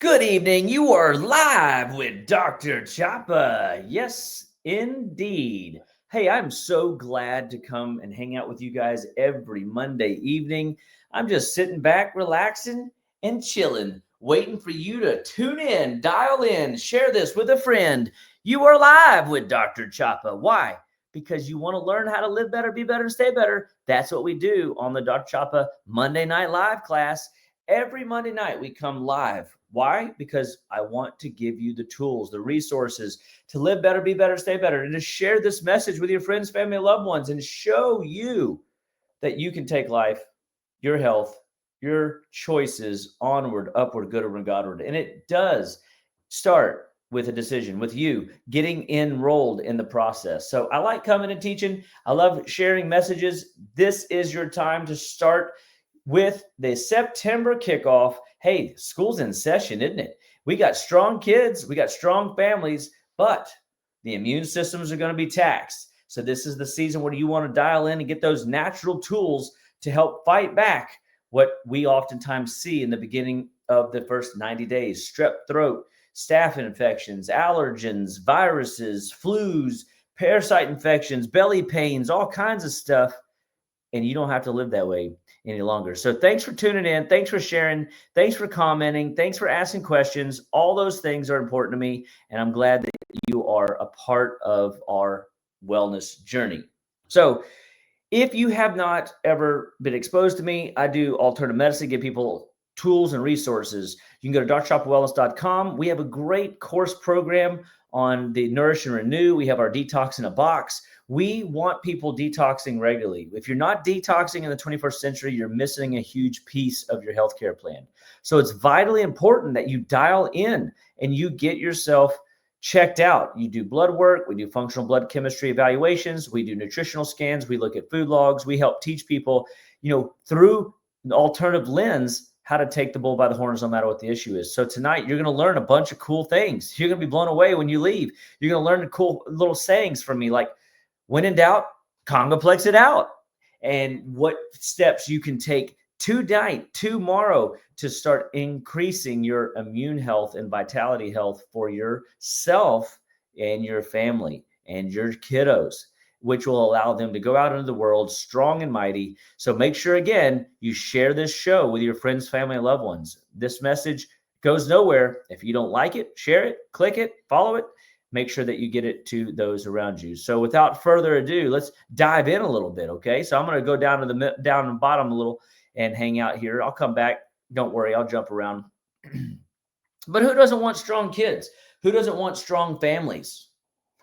Good evening. You are live with Dr. Chapa. Yes, indeed. Hey, I'm so glad to come and hang out with you guys every Monday evening. I'm just sitting back, relaxing, and chilling, waiting for you to tune in, dial in, share this with a friend. You are live with Dr. Chapa. Why? Because you want to learn how to live better, be better, and stay better. That's what we do on the Dr. Chapa Monday Night Live class. Every Monday night, we come live. Why? Because I want to give you the tools, the resources to live better, be better, stay better, and to share this message with your friends, family, and loved ones and show you that you can take life, your health, your choices onward, upward, goodward, and Godward. And it does start with a decision, with you getting enrolled in the process. So I like coming and teaching. I love sharing messages. This is your time to start with the September kickoff. Hey, school's in session, isn't it? We got strong kids, we got strong families, but the immune systems are going to be taxed. So this is the season where you want to dial in and get those natural tools to help fight back what we oftentimes see in the beginning of the first 90 days: strep throat, staph infections, allergens, viruses, flus, parasite infections, belly pains, all kinds of stuff. And you don't have to live that way any longer. So thanks for tuning in. Thanks for sharing. Thanks for commenting. Thanks for asking questions. All those things are important to me. And I'm glad that you are a part of our wellness journey. So if you have not ever been exposed to me, I do alternative medicine, give people tools and resources. You can go to drchopwellness.com. We have a great course program on the Nourish and Renew. We have our Detox in a Box. We want people detoxing regularly. If you're not detoxing in the 21st century, you're missing a huge piece of your healthcare plan. So it's vitally important that you dial in and you get yourself checked out. You do blood work. We do functional blood chemistry evaluations. We do nutritional scans. We look at food logs. We help teach people, through an alternative lens, how to take the bull by the horns no matter what the issue is. So tonight, you're going to learn a bunch of cool things. You're going to be blown away when you leave. You're going to learn the cool little sayings from me, like, when in doubt, congoplex it out. And what steps you can take tonight, tomorrow, to start increasing your immune health and vitality health for yourself and your family and your kiddos, which will allow them to go out into the world strong and mighty. So make sure, again, you share this show with your friends, family, and loved ones. This message goes nowhere. If you don't like it, share it, click it, follow it. Make sure that you get it to those around you. So without further ado, let's dive in a little bit, okay? So I'm going to go down to the bottom a little and hang out here. I'll come back. Don't worry, I'll jump around. But who doesn't want strong kids? Who doesn't want strong families?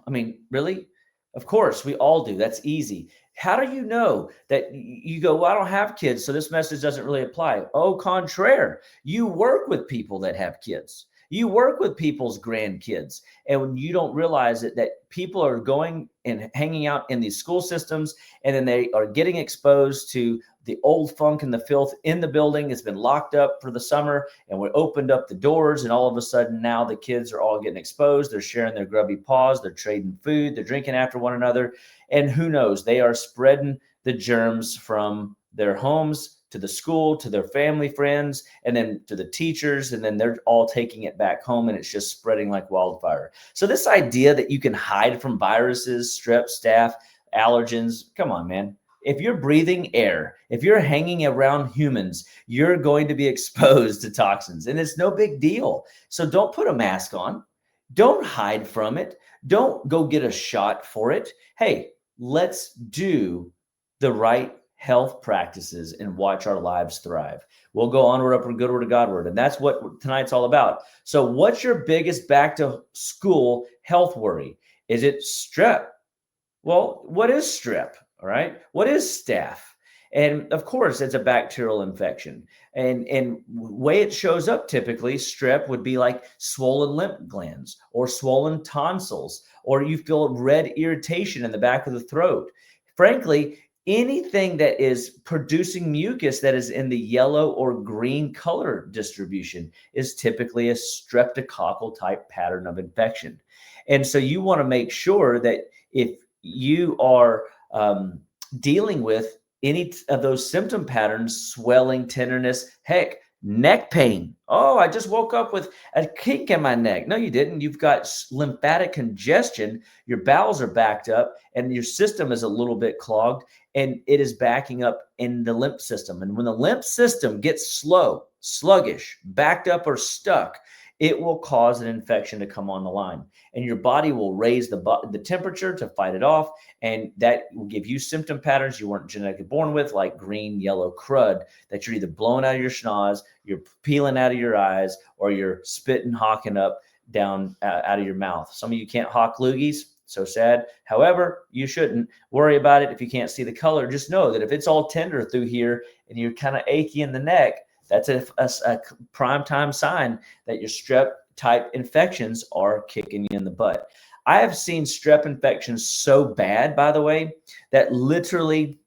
I mean, really? Of course, we all do. That's easy. How do you know that you go, well, I don't have kids, so this message doesn't really apply? Au contraire, you work with people that have kids. You work with people's grandkids, and when you don't realize it, that people are going and hanging out in these school systems, and then they are getting exposed to the old funk and the filth in the building. It's been locked up for the summer, and we opened up the doors, and all of a sudden now the kids are all getting exposed. They're sharing their grubby paws. They're trading food. They're drinking after one another. And who knows, they are spreading the germs from their homes to the school, to their family, friends, and then to the teachers, and then they're all taking it back home, and it's just spreading like wildfire. So this idea that you can hide from viruses, strep, staph, allergens, come on, man. If you're breathing air, if you're hanging around humans, you're going to be exposed to toxins, and it's no big deal. So don't put a mask on. Don't hide from it. Don't go get a shot for it. Hey, let's do the right health practices and watch our lives thrive. We'll go onward, upward, goodward, to Godward. And that's what tonight's all about. So what's your biggest back to school health worry? Is it strep? Well, what is strep? All right. What is staph? And of course, it's a bacterial infection. And way it shows up typically, strep would be like swollen lymph glands or swollen tonsils, or you feel red irritation in the back of the throat. Frankly, anything that is producing mucus that is in the yellow or green color distribution is typically a streptococcal type pattern of infection. And so you want to make sure that if you are dealing with any of those symptom patterns, swelling, tenderness, heck, Neck pain. Oh, I just woke up with a kink in my neck. No, you didn't. You've got lymphatic congestion. Your bowels are backed up and your system is a little bit clogged and it is backing up in the lymph system. And when the lymph system gets slow, sluggish, backed up, or stuck, it will cause an infection to come on the line. And your body will raise the temperature to fight it off. And that will give you symptom patterns you weren't genetically born with, like green, yellow crud that you're either blowing out of your schnoz, you're peeling out of your eyes, or you're spitting, hawking up down out of your mouth. Some of you can't hawk loogies. So sad. However, you shouldn't worry about it if you can't see the color. Just know that if it's all tender through here and you're kind of achy in the neck, that's a prime time sign that your strep type infections are kicking you in the butt. I have seen strep infections so bad, by the way, that literally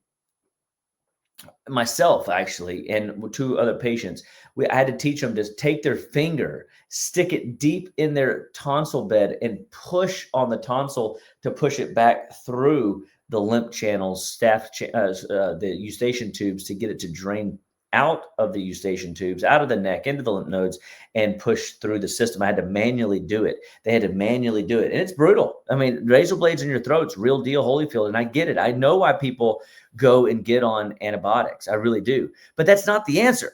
myself actually and two other patients, I had to teach them to take their finger, stick it deep in their tonsil bed and push on the tonsil to push it back through the lymph channels, the eustachian tubes, to get it to drain out of the eustachian tubes, out of the neck, into the lymph nodes, and push through the system. I had to manually do it. They had to manually do it. And it's brutal. I mean, razor blades in your throat's real deal, Holyfield. And I get it. I know why people go and get on antibiotics. I really do. But that's not the answer.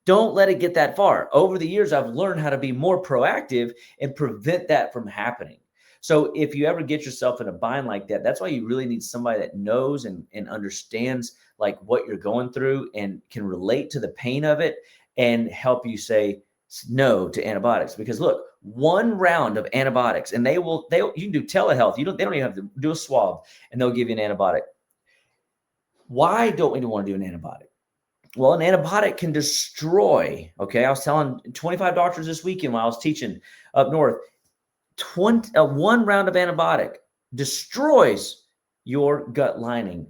Don't let it get that far. Over the years, I've learned how to be more proactive and prevent that from happening. So if you ever get yourself in a bind like that, that's why you really need somebody that knows and understands like what you're going through and can relate to the pain of it and help you say no to antibiotics. Because look, one round of antibiotics and you can do telehealth. They don't even have to do a swab and they'll give you an antibiotic. Why don't we want to do an antibiotic? Well, an antibiotic can destroy, okay? I was telling 25 doctors this weekend while I was teaching up north, one round of antibiotic destroys your gut lining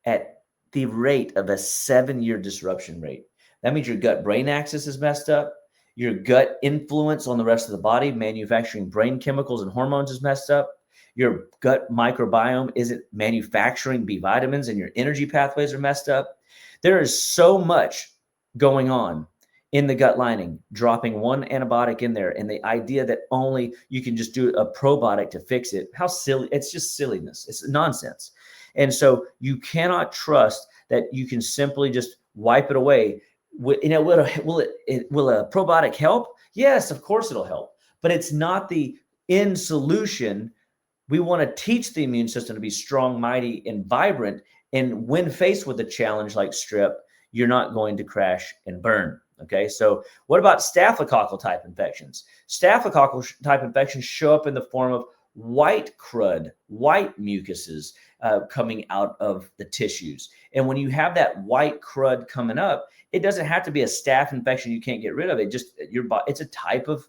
at the rate of a 7-year disruption rate. That means your gut-brain axis is messed up. Your gut influence on the rest of the body, manufacturing brain chemicals and hormones, is messed up. Your gut microbiome isn't manufacturing B vitamins and your energy pathways are messed up. There is so much going on in the gut lining, dropping one antibiotic in there and the idea that only you can just do a probiotic to fix it. How silly. It's just silliness. It's nonsense. And so you cannot trust that you can simply just wipe it away. Will a probiotic help? Yes, of course it'll help, but it's not the end solution. We want to teach the immune system to be strong, mighty, and vibrant. And when faced with a challenge like strep, you're not going to crash and burn. Okay, so what about staphylococcal type infections? Staphylococcal type infections show up in the form of white crud, white mucuses coming out of the tissues. And when you have that white crud coming up, it doesn't have to be a staph infection you can't get rid of. It's a type of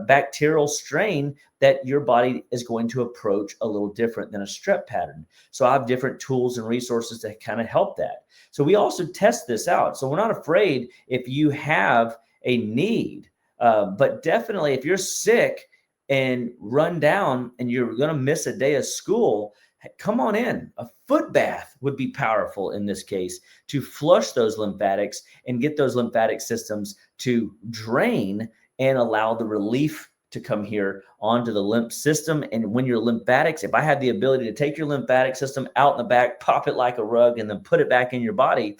bacterial strain that your body is going to approach a little different than a strep pattern. So I have different tools and resources to kind of help that. So we also test this out. So we're not afraid if you have a need, but definitely if you're sick and run down and you're going to miss a day of school, come on in. A foot bath would be powerful in this case to flush those lymphatics and get those lymphatic systems to drain and allow the relief to come here onto the lymph system. And when your lymphatics, if I had the ability to take your lymphatic system out in the back, pop it like a rug, and then put it back in your body,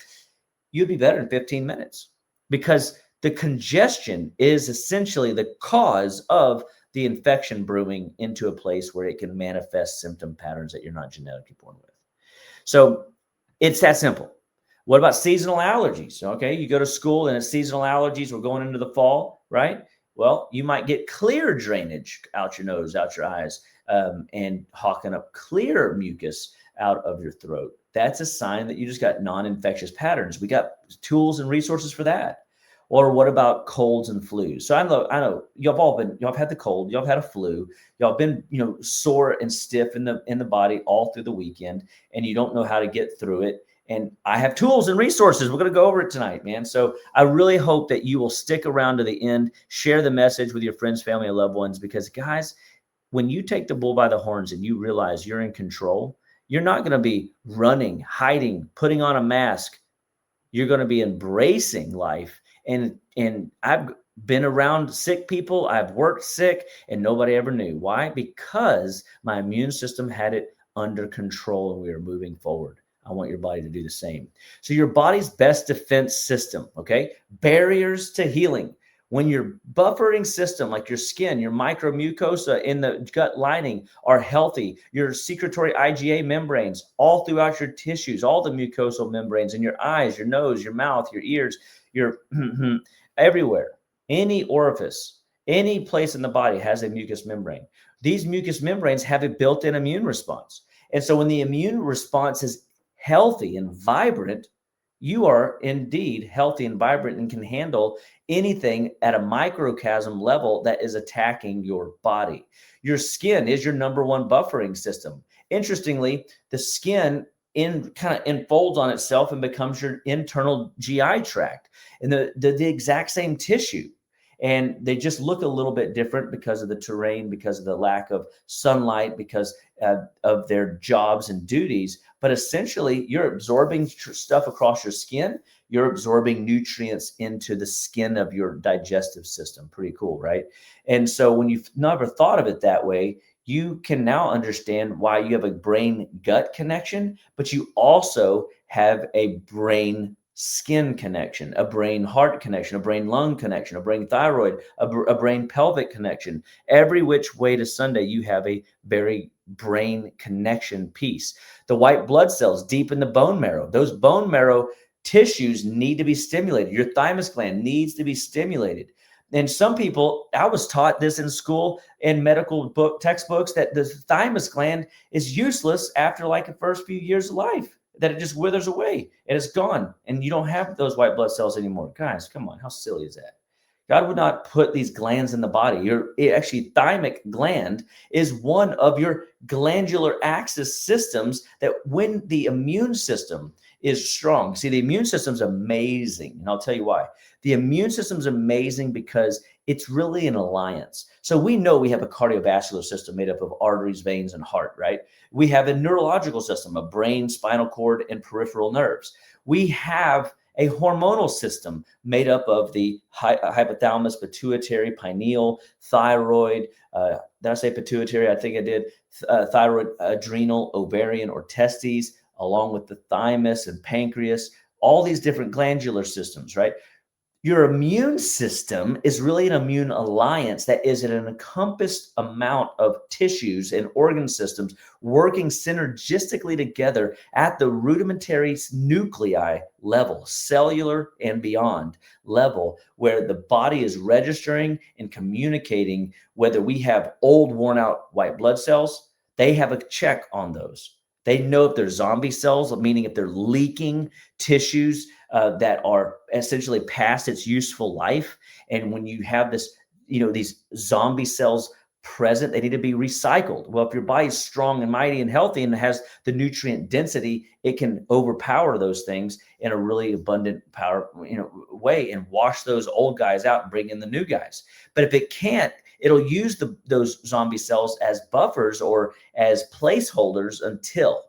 you'd be better in 15 minutes because the congestion is essentially the cause of the infection brewing into a place where it can manifest symptom patterns that you're not genetically born with. So it's that simple. What about seasonal allergies? Okay, you go to school and it's seasonal allergies. We're going into the fall, right? Well, you might get clear drainage out your nose, out your eyes, and hawking up clear mucus out of your throat. That's a sign that you just got non-infectious patterns. We got tools and resources for that. Or what about colds and flus? So I know y'all have had the cold, y'all have had a flu, y'all been, sore and stiff in the body all through the weekend, and you don't know how to get through it. And I have tools and resources. We're going to go over it tonight, man. So I really hope that you will stick around to the end, share the message with your friends, family, and loved ones, because guys, when you take the bull by the horns and you realize you're in control, you're not going to be running, hiding, putting on a mask. You're going to be embracing life And I've been around sick people. I've worked sick and nobody ever knew. Why? Because my immune system had it under control and we were moving forward. I want your body to do the same. So your body's best defense system, okay? Barriers to healing. When your buffering system, like your skin, your micromucosa in the gut lining are healthy, your secretory IgA membranes all throughout your tissues, all the mucosal membranes in your eyes, your nose, your mouth, your ears, your everywhere, any orifice, any place in the body has a mucous membrane. These mucous membranes have a built-in immune response. And so when the immune response is healthy and vibrant, you are indeed healthy and vibrant and can handle anything at a microcosm level that is attacking your body. Your skin is your number one buffering system. Interestingly, the skin kind of enfolds on itself and becomes your internal GI tract and the exact same tissue. And they just look a little bit different because of the terrain, because of the lack of sunlight, because of their jobs and duties. But essentially, you're absorbing stuff across your skin. You're absorbing nutrients into the skin of your digestive system. Pretty cool, right? And so when you've never thought of it that way, you can now understand why you have a brain gut connection, but you also have a brain skin connection, a brain heart connection, a brain lung connection, a brain thyroid, a brain pelvic connection. Every which way to Sunday, you have a very brain connection piece. The white blood cells deep in the bone marrow, those bone marrow tissues need to be stimulated. Your thymus gland needs to be stimulated. And some people, I was taught this in school in medical book textbooks, that the thymus gland is useless after like the first few years of life, that it just withers away and it's gone and you don't have those white blood cells anymore. Guys, come on, how silly is that? God would not put these glands in the body. Your actually thymic gland is one of your glandular axis systems that when the immune system is strong. See, the immune system's amazing, and I'll tell you why. The immune system's amazing because it's really an alliance. So we know we have a cardiovascular system made up of arteries, veins, and heart, right? We have a neurological system of brain, spinal cord, and peripheral nerves. We have a hormonal system made up of the hypothalamus, pituitary, pineal, thyroid. Did I say pituitary? I think I did. Thyroid, adrenal, ovarian, or testes, along with the thymus and pancreas, all these different glandular systems, right? Your immune system is really an immune alliance that is an encompassed amount of tissues and organ systems working synergistically together at the rudimentary nuclei level, cellular and beyond level, where the body is registering and communicating whether we have old, worn out white blood cells. They have a check on those. They know if they're zombie cells, meaning if they're leaking tissues that are essentially past its useful life. And when you have this, these zombie cells present, they need to be recycled. Well, if your body's strong and mighty and healthy and has the nutrient density, it can overpower those things in a really abundant power, way, and wash those old guys out and bring in the new guys. But if it can't, it'll use those zombie cells as buffers or as placeholders until.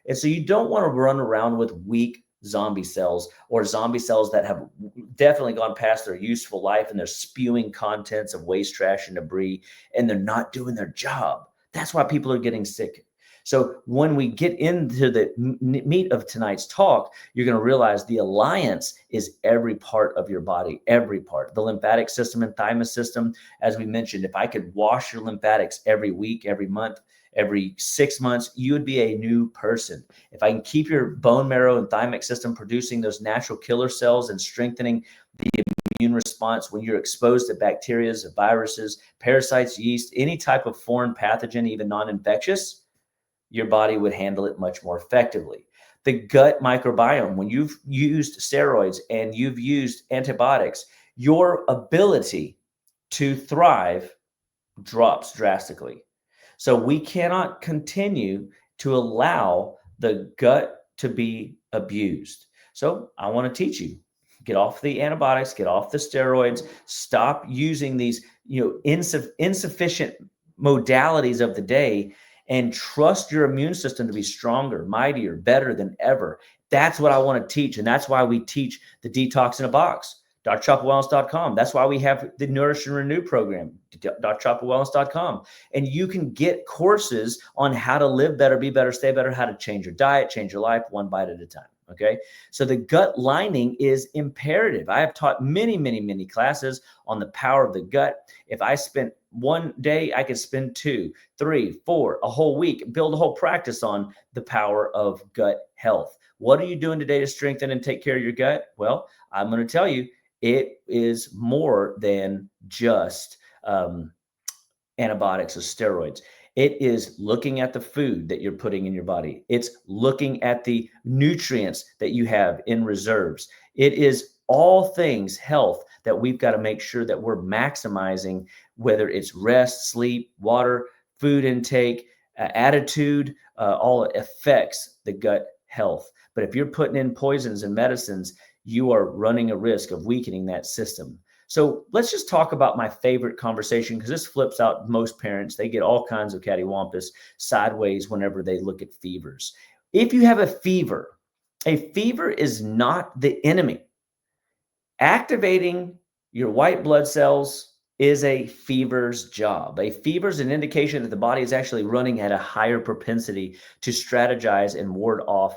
And so you don't want to run around with weak zombie cells or zombie cells that have definitely gone past their useful life and they're spewing contents of waste, trash, and debris, and they're not doing their job. That's why people are getting sick. So when we get into the meat of tonight's talk, you're going to realize the alliance is every part of your body, every part. The lymphatic system and thymus system, as we mentioned, if I could wash your lymphatics every week, every month, every 6 months, you would be a new person. If I can keep your bone marrow and thymic system producing those natural killer cells and strengthening the immune response when you're exposed to bacteria, viruses, parasites, yeast, any type of foreign pathogen, even non-infectious, your body would handle it much more effectively. The gut microbiome, when you've used steroids and you've used antibiotics, your ability to thrive drops drastically. So we cannot continue to allow the gut to be abused. So I want to teach you, get off the antibiotics, get off the steroids, stop using these, insufficient modalities of the day, and trust your immune system to be stronger, mightier, better than ever. That's what I want to teach. And that's why we teach the detox in a box. DrChopperWellness.com. That's why we have the Nourish and Renew program, DrChopperWellness.com. And you can get courses on how to live better, be better, stay better, how to change your diet, change your life one bite at a time. Okay. So the gut lining is imperative. I have taught many, many, many classes on the power of the gut. If I spent one day, I could spend 2, 3, 4, a whole week, build a whole practice on the power of gut health. What are you doing today to strengthen and take care of your gut? Well, I'm going to tell you, it is more than just antibiotics or steroids. It is looking at the food that you're putting in your body. It's looking at the nutrients that you have in reserves. It is all things health that we've got to make sure that we're maximizing, whether it's rest, sleep, water, food intake, attitude, all affects the gut health. But if you're putting in poisons and medicines, you are running a risk of weakening that system. So let's just talk about my favorite conversation, because this flips out most parents. They get all kinds of cattywampus sideways whenever they look at fevers. If you have a fever is not the enemy. Activating your white blood cells is a fever's job. A fever is an indication that the body is actually running at a higher propensity to strategize and ward off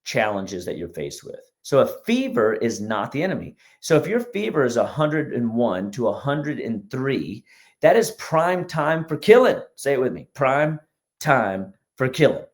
challenges that you're faced with. So a fever is not the enemy. So if your fever is 101 to 103, that is prime time for killing. Say it with me, prime time for killing.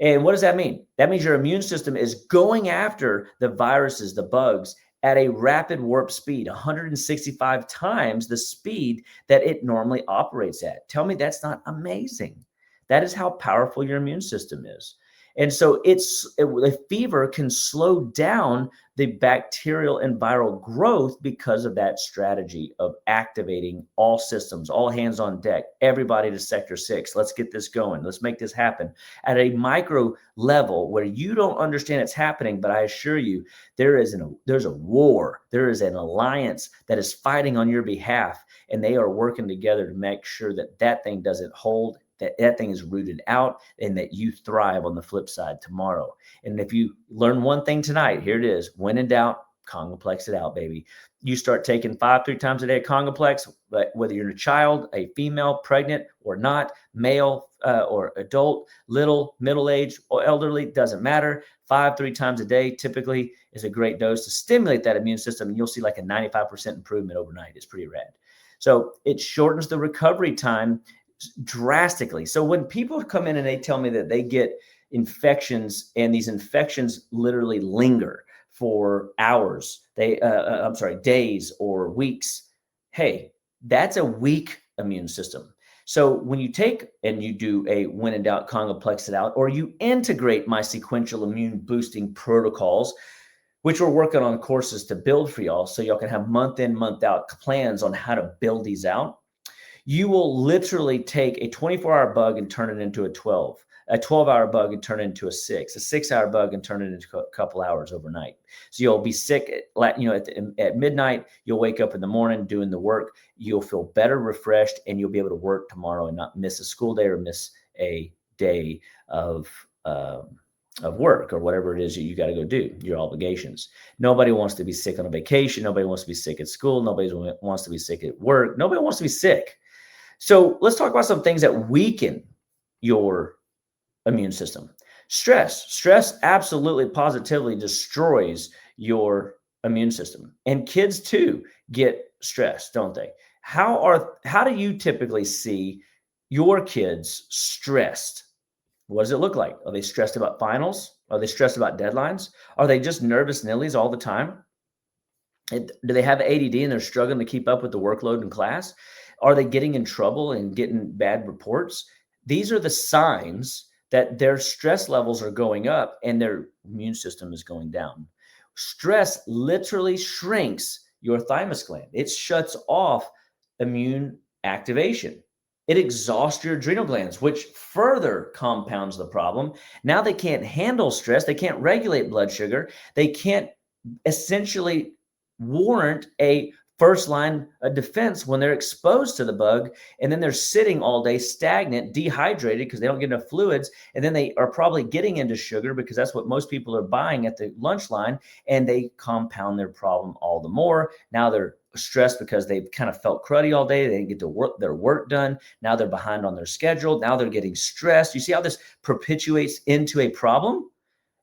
And what does that mean? That means your immune system is going after the viruses, the bugs, at a rapid warp speed, 165 times the speed that it normally operates at. Tell me that's not amazing. That is how powerful your immune system is. And so the fever can slow down the bacterial and viral growth because of that strategy of activating all systems, all hands on deck, everybody to sector 6. Let's get this going. Let's make this happen at a micro level where you don't understand it's happening. But I assure you, there's a war. There is an alliance that is fighting on your behalf, and they are working together to make sure that that thing doesn't hold, that thing is rooted out, and that you thrive on the flip side tomorrow. And if you learn one thing tonight, here it is. When in doubt, Congoplex it out, baby. You start taking 3 times a day of Congoplex, but whether you're a child, a female, pregnant or not, male or adult, little, middle-aged or elderly, doesn't matter. 3 times a day typically is a great dose to stimulate that immune system, and you'll see like a 95% improvement overnight. It's pretty rad. So it shortens the recovery time drastically. So when people come in and they tell me that they get infections, and these infections literally linger for hours, days or weeks, hey, that's a weak immune system. So when you take and you do a when in doubt, Congoplex it out, or you integrate my sequential immune boosting protocols, which we're working on courses to build for y'all, so y'all can have month in, month out plans on how to build these out. You will literally take a 24-hour bug and turn it into a 12-hour bug and turn it into a 6-hour bug and turn it into a couple hours overnight. So you'll be sick at midnight. You'll wake up in the morning doing the work. You'll feel better, refreshed, and you'll be able to work tomorrow and not miss a school day or miss a day of work or whatever it is that you got to go do, your obligations. Nobody wants to be sick on a vacation. Nobody wants to be sick at school. Nobody wants to be sick at work. Nobody wants to be sick. So let's talk about some things that weaken your immune system. Stress absolutely positively destroys your immune system. And kids too get stressed, don't they? How do you typically see your kids stressed? What does it look like? Are they stressed about finals? Are they stressed about deadlines? Are they just nervous nillies all the time? Do they have ADD and they're struggling to keep up with the workload in class? Are they getting in trouble and getting bad reports? These are the signs that their stress levels are going up and their immune system is going down. Stress literally shrinks your thymus gland. It shuts off immune activation. It exhausts your adrenal glands, which further compounds the problem. Now they can't handle stress. They can't regulate blood sugar. They can't essentially warrant a first line defense when they're exposed to the bug, and then they're sitting all day stagnant, dehydrated because they don't get enough fluids, and then they are probably getting into sugar because that's what most people are buying at the lunch line, and they compound their problem all the more. Now they're stressed because they've kind of felt cruddy all day. They didn't get to work their work done. Now they're behind on their schedule. Now they're getting stressed. You see how this perpetuates into a problem?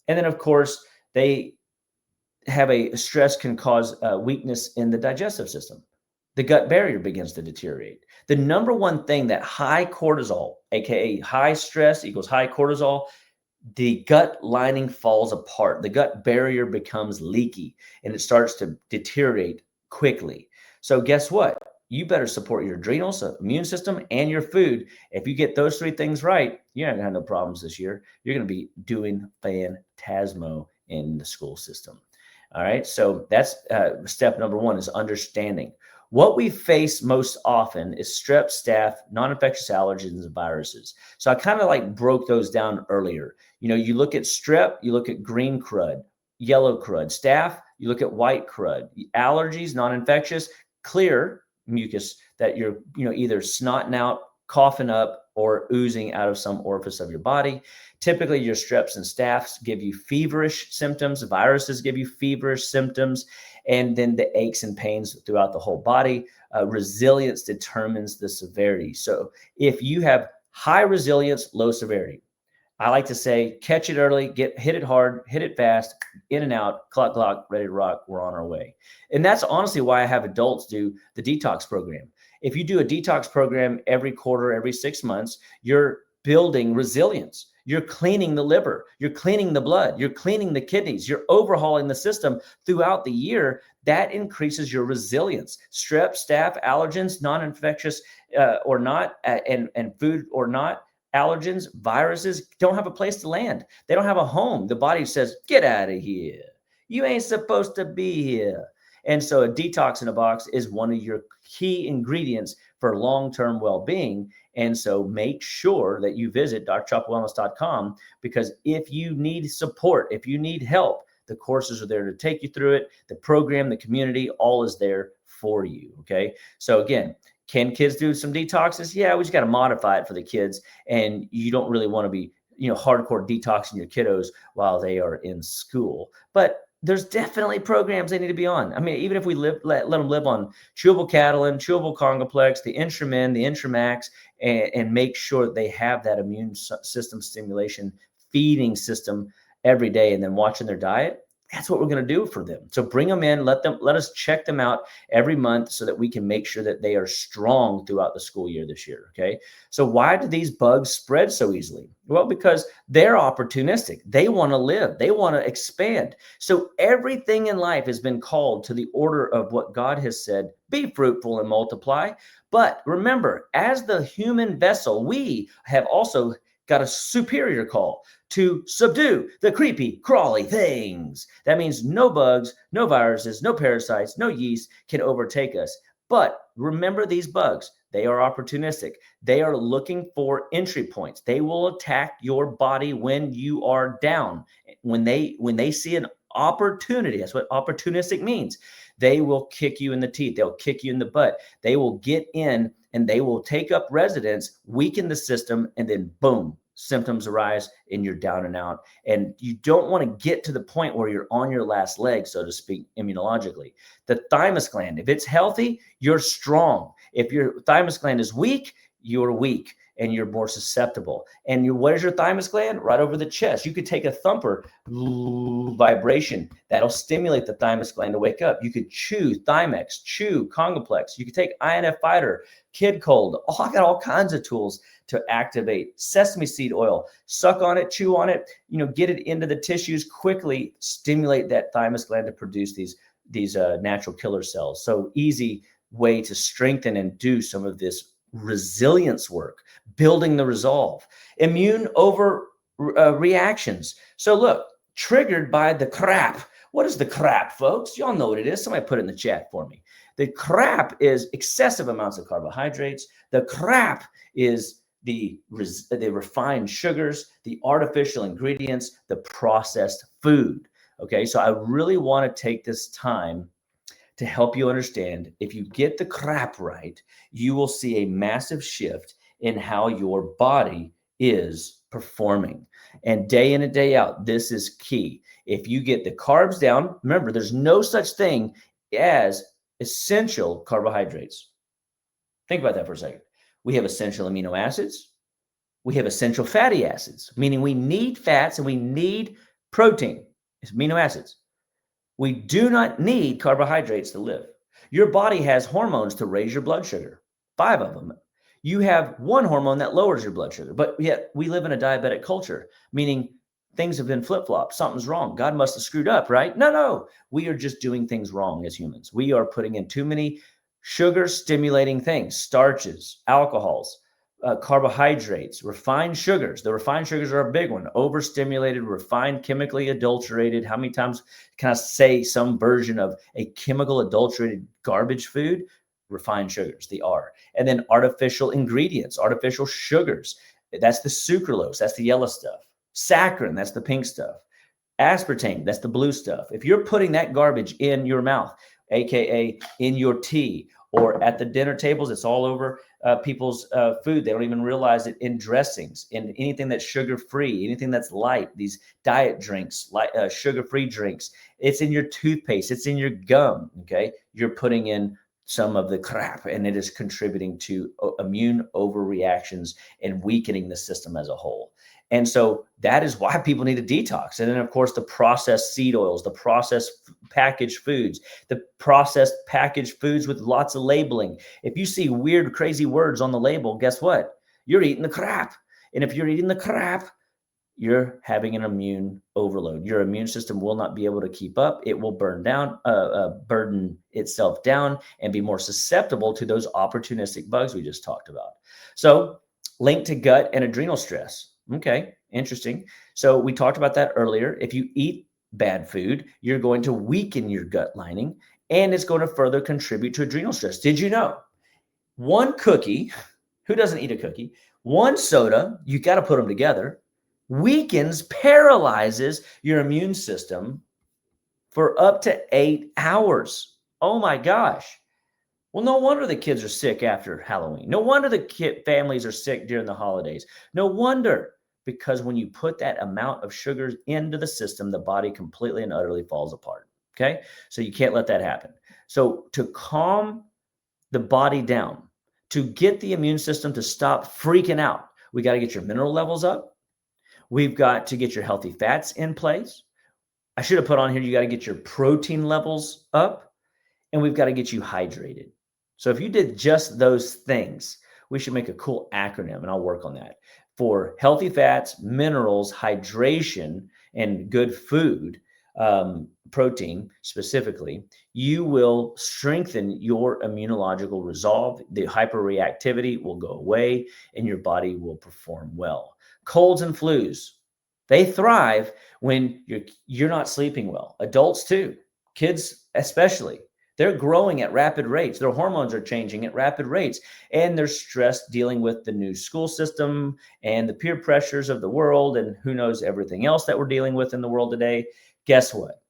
And then, of course, they have a stress can cause weakness in the digestive system. The gut barrier begins to deteriorate. The number one thing that high cortisol, aka high stress equals high cortisol, the gut lining falls apart. The gut barrier becomes leaky and it starts to deteriorate quickly. So, guess what? You better support your adrenals, immune system, and your food. If you get those three things right, you're not going to have no problems this year. You're going to be doing phantasmo in the school system. All right. So, that's step number one is understanding. What we face most often is strep, staph, non-infectious allergens, and viruses. So I kind of like broke those down earlier. You look at strep, you look at green crud, yellow crud, staph, you look at white crud, allergies, non-infectious, clear mucus that you're, either snotting out, coughing up, or oozing out of some orifice of your body. Typically, your streps and staphs give you feverish symptoms. Viruses give you feverish symptoms. And then the aches and pains throughout the whole body. Resilience determines the severity. So if you have high resilience, low severity, I like to say, catch it early, hit it hard, hit it fast, in and out, clock, ready to rock, we're on our way. And that's honestly why I have adults do the detox program. If you do a detox program every quarter, every 6 months, you're building resilience. You're cleaning the liver, you're cleaning the blood, you're cleaning the kidneys, you're overhauling the system throughout the year. That increases your resilience. Strep, staph, allergens, non-infectious or not, and food or not, allergens, viruses don't have a place to land. They don't have a home. The body says, get out of here. You ain't supposed to be here. And so a detox in a box is one of your key ingredients for long-term well-being. And so make sure that you visit drchopawellness.com, because if you need support, if you need help, the courses are there to take you through it. The program, the community, all is there for you. Okay. So again, can kids do some detoxes? Yeah, we just got to modify it for the kids. And you don't really want to be, hardcore detoxing your kiddos while they are in school. But there's definitely programs they need to be on. I mean, even if we let them live on chewable Catalin, chewable Congoplex, the Intramin, the Intramax, and make sure that they have that immune system stimulation feeding system every day, and then watching their diet. That's what we're going to do for them. So bring them in, let us check them out every month so that we can make sure that they are strong throughout the school year this year. Okay. So why do these bugs spread so easily? Well, because they're opportunistic. They want to live. They want to expand. So everything in life has been called to the order of what God has said, be fruitful and multiply. But remember, as the human vessel, we have also got a superior call to subdue the creepy, crawly things. That means no bugs, no viruses, no parasites, no yeast can overtake us. But remember these bugs, they are opportunistic. They are looking for entry points. They will attack your body when you are down. When they see an opportunity, that's what opportunistic means. They will kick you in the teeth. They'll kick you in the butt. They will get in and they will take up residence, weaken the system, and then boom, symptoms arise and you're down and out. And you don't want to get to the point where you're on your last leg, so to speak, immunologically. The thymus gland, if it's healthy, you're strong. If your thymus gland is weak, you're weak and you're more susceptible. And where's your thymus gland? Right over the chest. You could take a thumper vibration that'll stimulate the thymus gland to wake up. You could chew Thymex, chew Congoplex. You could take INF Fighter, Kid Cold. I got all kinds of tools to activate. Sesame seed oil, suck on it, chew on it, get it into the tissues quickly, stimulate that thymus gland to produce these natural killer cells. So easy way to strengthen and do some of this resilience work, building the resolve. Immune over reactions. So look, triggered by the crap. What is the crap, folks? Y'all know what it is. Somebody put it in the chat for me. The crap is excessive amounts of carbohydrates. The crap is the refined sugars, the artificial ingredients, the processed food. Okay, so I really want to take this time to help you understand. If you get the crap right, you will see a massive shift in how your body is performing. And day in and day out, this is key. If you get the carbs down, remember, there's no such thing as essential carbohydrates. Think about that for a second. We have essential amino acids, we have essential fatty acids, meaning we need fats and we need protein. It's amino acids. We do not need carbohydrates to live. Your body has hormones to raise your blood sugar, 5 of them. You have one hormone that lowers your blood sugar, but yet we live in a diabetic culture, meaning things have been flip flopped. Something's wrong. God must have screwed up, right? No. We are just doing things wrong as humans. We are putting in too many sugar stimulating things, starches, alcohols, carbohydrates, refined sugars. The refined sugars are a big one. Overstimulated, refined, chemically adulterated. How many times can I say some version of a chemical adulterated garbage food? Refined sugars, the R. And then artificial ingredients, artificial sugars. That's the sucralose. That's the yellow stuff. Saccharin, that's the pink stuff. Aspartame, that's the blue stuff. If you're putting that garbage in your mouth, AKA in your tea, or at the dinner tables, it's all over people's food. They don't even realize it, in dressings, in anything that's sugar-free, anything that's light, these diet drinks, sugar-free drinks. It's in your toothpaste. It's in your gum, okay? You're putting in some of the crap, and it is contributing to immune overreactions and weakening the system as a whole. And so that is why people need a detox. And then, of course, the processed seed oils, the processed packaged foods, the processed packaged foods with lots of labeling. If you see weird, crazy words on the label, guess what? You're eating the crap. And if you're eating the crap, you're having an immune overload. Your immune system will not be able to keep up. It will burden itself down and be more susceptible to those opportunistic bugs we just talked about. So, linked to gut and adrenal stress. Okay, interesting. So we talked about that earlier. If you eat bad food, you're going to weaken your gut lining, and it's going to further contribute to adrenal stress. Did you know? One cookie, who doesn't eat a cookie? One soda, you got to put them together, weakens, paralyzes your immune system for up to 8 hours. Oh my gosh. Well, no wonder the kids are sick after Halloween. No wonder the families are sick during the holidays. No wonder, because when you put that amount of sugars into the system, the body completely and utterly falls apart. Okay. So you can't let that happen. So to calm the body down, to get the immune system to stop freaking out, we got to get your mineral levels up. We've got to get your healthy fats in place. I should have put on here, you got to get your protein levels up, and we've got to get you hydrated. So if you did just those things, we should make a cool acronym, and I'll work on that. For healthy fats, minerals, hydration, and good food, protein specifically, you will strengthen your immunological resolve. The hyperreactivity will go away, and your body will perform well. Colds and flus, they thrive when you're not sleeping well. Adults too, kids especially. They're growing at rapid rates. Their hormones are changing at rapid rates, and they're stressed dealing with the new school system and the peer pressures of the world, and who knows everything else that we're dealing with in the world today. Guess what?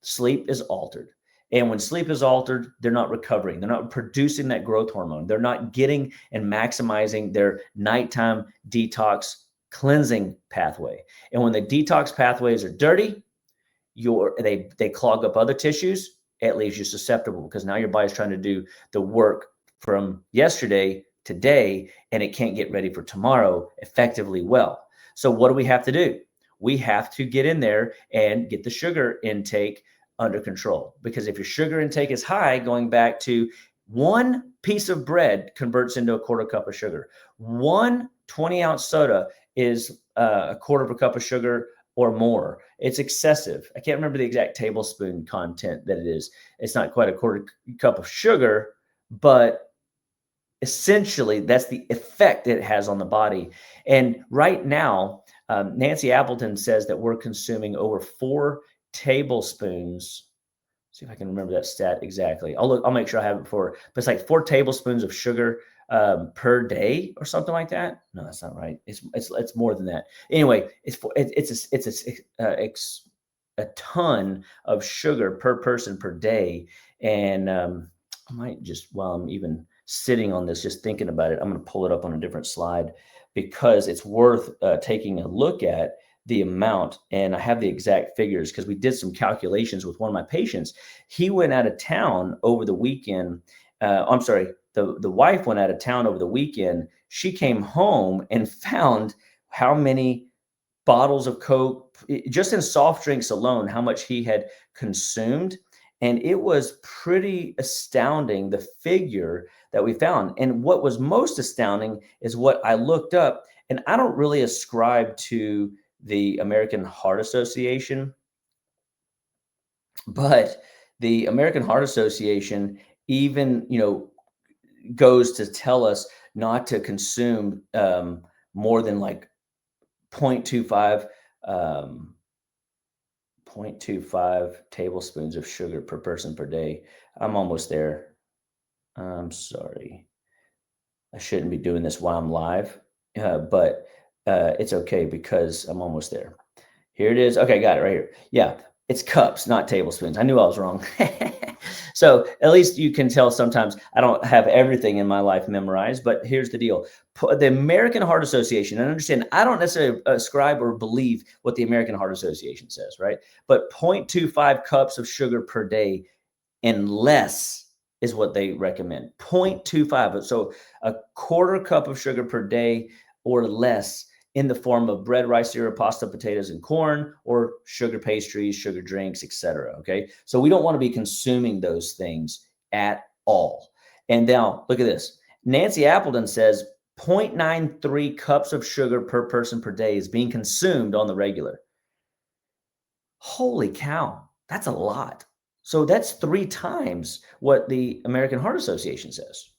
Sleep is altered. And when sleep is altered, they're not recovering. They're not producing that growth hormone. They're not getting and maximizing their nighttime detox cleansing pathway. And when the detox pathways are dirty, they clog up other tissues. It leaves you susceptible, because now your body's trying to do the work from yesterday, today, and it can't get ready for tomorrow effectively well. So what do we have to do? We have to get in there and get the sugar intake under control, because if your sugar intake is high, going back to one piece of bread converts into a quarter cup of sugar. One 20-ounce soda is a quarter of a cup of sugar or more. It's excessive. I can't remember the exact tablespoon content that it is. It's not quite a quarter cup of sugar, but essentially that's the effect it has on the body. And right now, Nancy Appleton says that we're consuming over 4 tablespoons. See if I can remember that stat exactly. I'll make sure I have it but it's like 4 tablespoons of sugar per day or something like that. No, that's not right. It's more than that. Anyway, it's a ton of sugar per person per day, And I might just, while I'm even sitting on this, just thinking about it, I'm going to pull it up on a different slide because it's worth taking a look at the amount. And I have the exact figures because we did some calculations with one of my patients. He went out of town over the weekend. I'm sorry, the wife went out of town over the weekend. She came home and found how many bottles of Coke, just in soft drinks alone, how much he had consumed. And it was pretty astounding, the figure that we found. And what was most astounding is what I looked up, and I don't really ascribe to the American Heart Association, but the American Heart Association even, goes to tell us not to consume more than like 0.25 um, 0.25 tablespoons of sugar per person per day. I'm almost there. I'm sorry. I shouldn't be doing this while I'm live, but it's okay because I'm almost there. Here it is. Okay, got it right here. Yeah, it's cups, not tablespoons. I knew I was wrong. So at least you can tell sometimes I don't have everything in my life memorized, but here's the deal. The American Heart Association, and understand, I don't necessarily ascribe or believe what the American Heart Association says, right? But 0.25 cups of sugar per day and less is what they recommend. 0.25. So a quarter cup of sugar per day or less in the form of bread, rice, cereal, pasta, potatoes, and corn, or sugar pastries, sugar drinks, etc. Okay. So we don't want to be consuming those things at all. And now look at this. Nancy Appleton says 0.93 cups of sugar per person per day is being consumed on the regular. Holy cow, that's a lot. So that's 3 times what the American Heart Association says.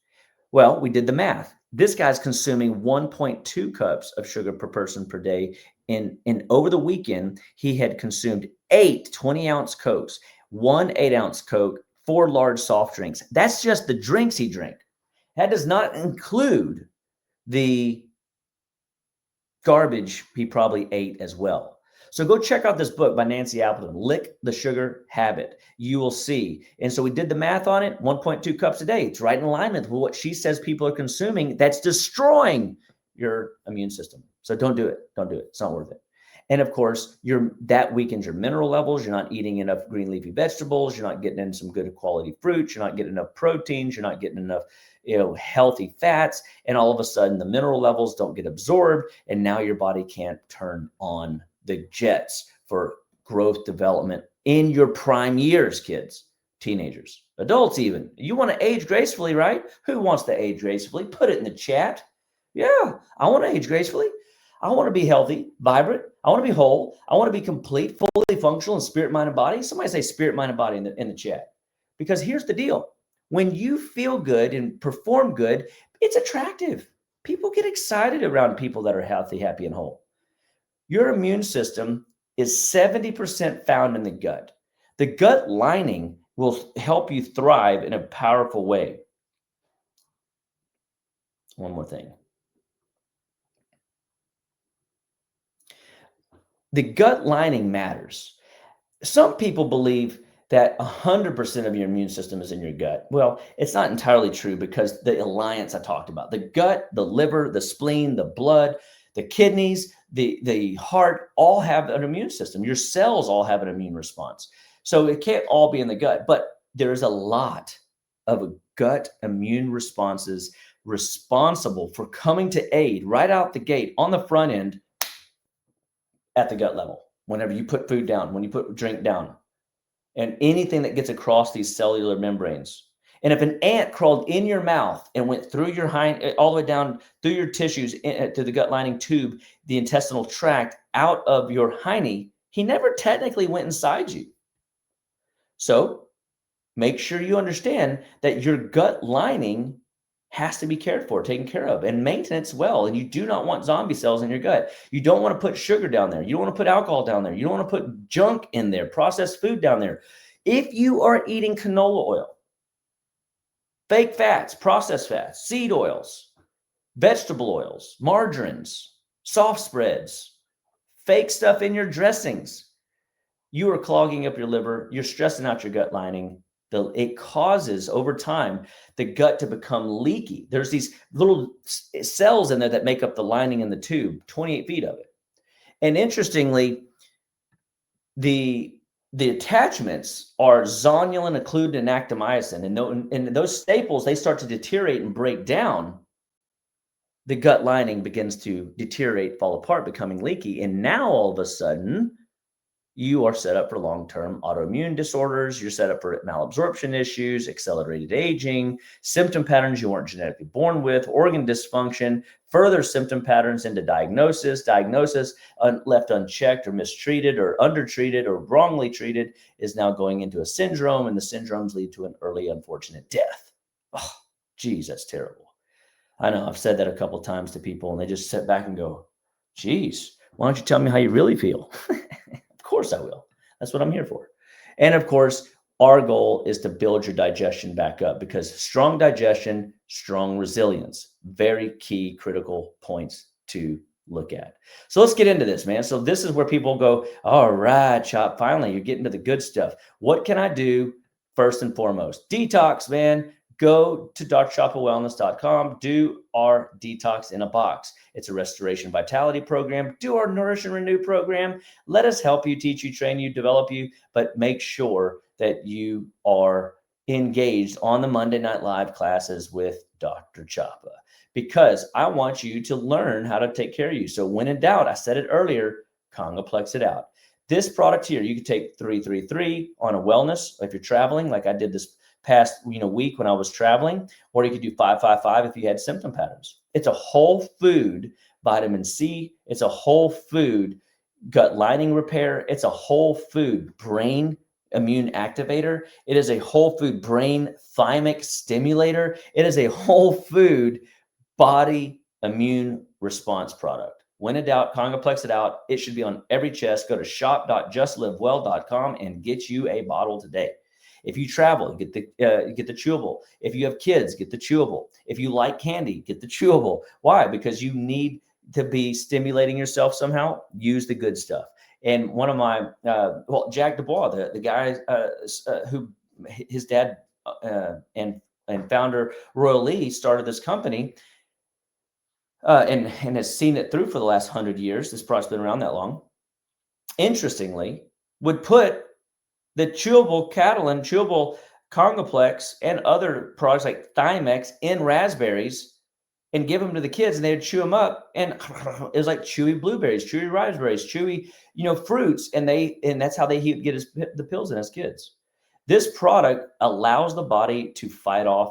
Well, we did the math. This guy's consuming 1.2 cups of sugar per person per day. And over the weekend, he had consumed 8 20-ounce Cokes, 1 8-ounce Coke, 4 large soft drinks. That's just the drinks he drank. That does not include the garbage he probably ate as well. So go check out this book by Nancy Appleton, Lick the Sugar Habit. You will see. And so we did the math on it, 1.2 cups a day. It's right in alignment with what she says people are consuming. That's destroying your immune system. So don't do it. Don't do it. It's not worth it. And of course, that weakens your mineral levels. You're not eating enough green leafy vegetables. You're not getting in some good quality fruits. You're not getting enough proteins. You're not getting enough, healthy fats. And all of a sudden, the mineral levels don't get absorbed. And now your body can't turn on the jets for growth development in your prime years, kids, teenagers, adults even. You want to age gracefully, right? Who wants to age gracefully? Put it in the chat. Yeah, I want to age gracefully. I want to be healthy, vibrant. I want to be whole. I want to be complete, fully functional in spirit, mind, and body. Somebody say spirit, mind, and body in the chat. Because here's the deal. When you feel good and perform good, it's attractive. People get excited around people that are healthy, happy, and whole. Your immune system is 70% found in the gut. The gut lining will help you thrive in a powerful way. One more thing. The gut lining matters. Some people believe that 100% of your immune system is in your gut. Well, it's not entirely true because the alliance I talked about, the gut, the liver, the spleen, the blood, the kidneys, the heart all have an immune system. Your cells all have an immune response. So it can't all be in the gut, but there's a lot of gut immune responses responsible for coming to aid right out the gate on the front end at the gut level. Whenever you put food down, when you put drink down, and anything that gets across these cellular membranes. And if an ant crawled in your mouth and went through your all the way down through your tissues to the gut lining tube, the intestinal tract, out of your hiney, he never technically went inside you. So make sure you understand that your gut lining has to be cared for, taken care of, and maintenance well. And you do not want zombie cells in your gut. You don't want to put sugar down there. You don't want to put alcohol down there. You don't want to put junk in there, processed food down there. If you are eating canola oil, fake fats, processed fats, seed oils, vegetable oils, margarines, soft spreads, fake stuff in your dressings, you are clogging up your liver. You're stressing out your gut lining. It causes over time the gut to become leaky. There's these little cells in there that make up the lining in the tube, 28 feet of it. And interestingly, the the attachments are zonulin, occludin, and actomyosin. And those staples, they start to deteriorate and break down. The gut lining begins to deteriorate, fall apart, becoming leaky. And now all of a sudden, you are set up for long-term autoimmune disorders. You're set up for malabsorption issues, accelerated aging, symptom patterns you weren't genetically born with, organ dysfunction, further symptom patterns into diagnosis left unchecked or mistreated or undertreated or wrongly treated is now going into a syndrome, and the syndromes lead to an early unfortunate death. Oh, geez, that's terrible. I know I've said that a couple times to people, and they just sit back and go, geez, why don't you tell me how you really feel? Of course I will. That's what I'm here for. And of course, our goal is to build your digestion back up, because strong digestion, strong resilience, very key critical points to look at. So let's get into this, man. So this is where people go, all right, Chop, finally, you're getting to the good stuff. What can I do first and foremost? Detox, man. Go to drchopawellness.com, do our detox in a box. It's a restoration vitality program. Do our nourish and renew program. Let us help you, teach you, train you, develop you, but make sure that you are engaged on the Monday Night Live classes with Dr. Chapa, because I want you to learn how to take care of you. So when in doubt, I said it earlier, Congoplex it out. This product here, you can take 333 on a wellness if you're traveling, like I did this past week when I was traveling, or you could do 555 if you had symptom patterns. It's a whole food vitamin C. It's a whole food gut lining repair. It's a whole food brain immune activator. It is a whole food brain thymic stimulator. It is a whole food body immune response product. When in doubt, Congoplex it out. It should be on every chest. Go to shop.justlivewell.com and get you a bottle today. If you travel, get the chewable. If you have kids, get the chewable. If you like candy, get the chewable. Why? Because you need to be stimulating yourself somehow. Use the good stuff. And one of my, Jack Dubois, the guy who his dad and founder Royal Lee started this company and has seen it through for the last 100 years. This product's been around that long. Interestingly, would put the chewable Catalin, chewable Congoplex, and other products like Thymex in raspberries and give them to the kids, and they'd chew them up, and it was like chewy blueberries, chewy raspberries, chewy, fruits, and that's how they get the pills in as kids. This product allows the body to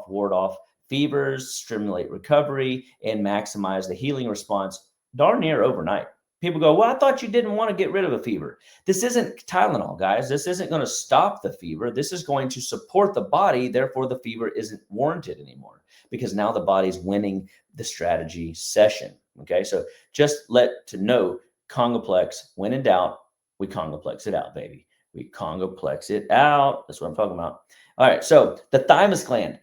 ward off fevers, stimulate recovery, and maximize the healing response darn near overnight. People go, well, I thought you didn't want to get rid of a fever. This isn't Tylenol, guys. This isn't going to stop the fever. This is going to support the body. Therefore, the fever isn't warranted anymore, because now the body's winning the strategy session. Okay, so just to know, Congoplex, when in doubt, we Congoplex it out, baby. We Congoplex it out. That's what I'm talking about. All right, so the thymus gland.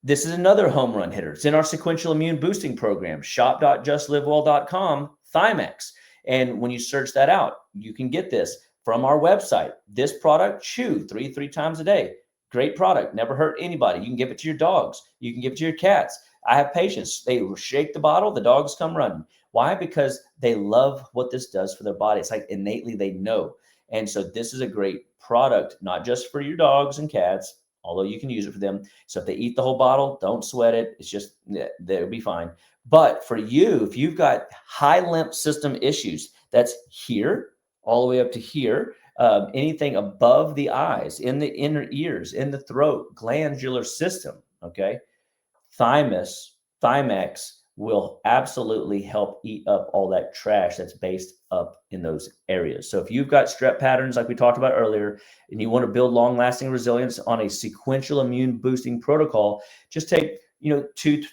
This is another home run hitter. It's in our sequential immune boosting program, shop.justlivewell.com, Thymex. And when you search that out, you can get this from our website. This product, chew three times a day. Great product, never hurt anybody. You can give it to your dogs. You can give it to your cats. I have patients, they shake the bottle, the dogs come running. Why? Because they love what this does for their body. It's like innately they know. And so this is a great product, not just for your dogs and cats, although you can use it for them. So if they eat the whole bottle, don't sweat it. It's just, they'll be fine. But for you, if you've got high lymph system issues, that's here, all the way up to here, anything above the eyes, in the inner ears, in the throat, glandular system, okay? Thymex will absolutely help eat up all that trash that's based up in those areas. So if you've got strep patterns like we talked about earlier, and you want to build long-lasting resilience on a sequential immune boosting protocol, just take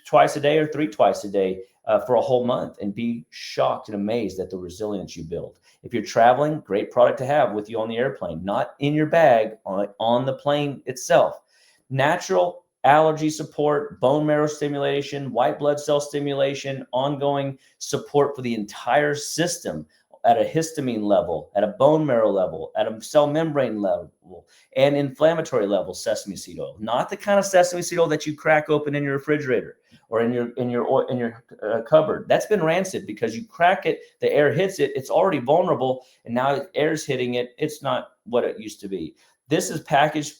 twice a day or twice a day for a whole month, and be shocked and amazed at the resilience you build. If you're traveling, great product to have with you on the airplane, not in your bag, on the plane itself. Natural allergy support, bone marrow stimulation, white blood cell stimulation, ongoing support for the entire system at a histamine level, at a bone marrow level, at a cell membrane level, and inflammatory level sesame seed oil. Not the kind of sesame seed oil that you crack open in your refrigerator or in your cupboard. That's been rancid because you crack it, the air hits it, it's already vulnerable, and now air's hitting it. It's not what it used to be. This is packaged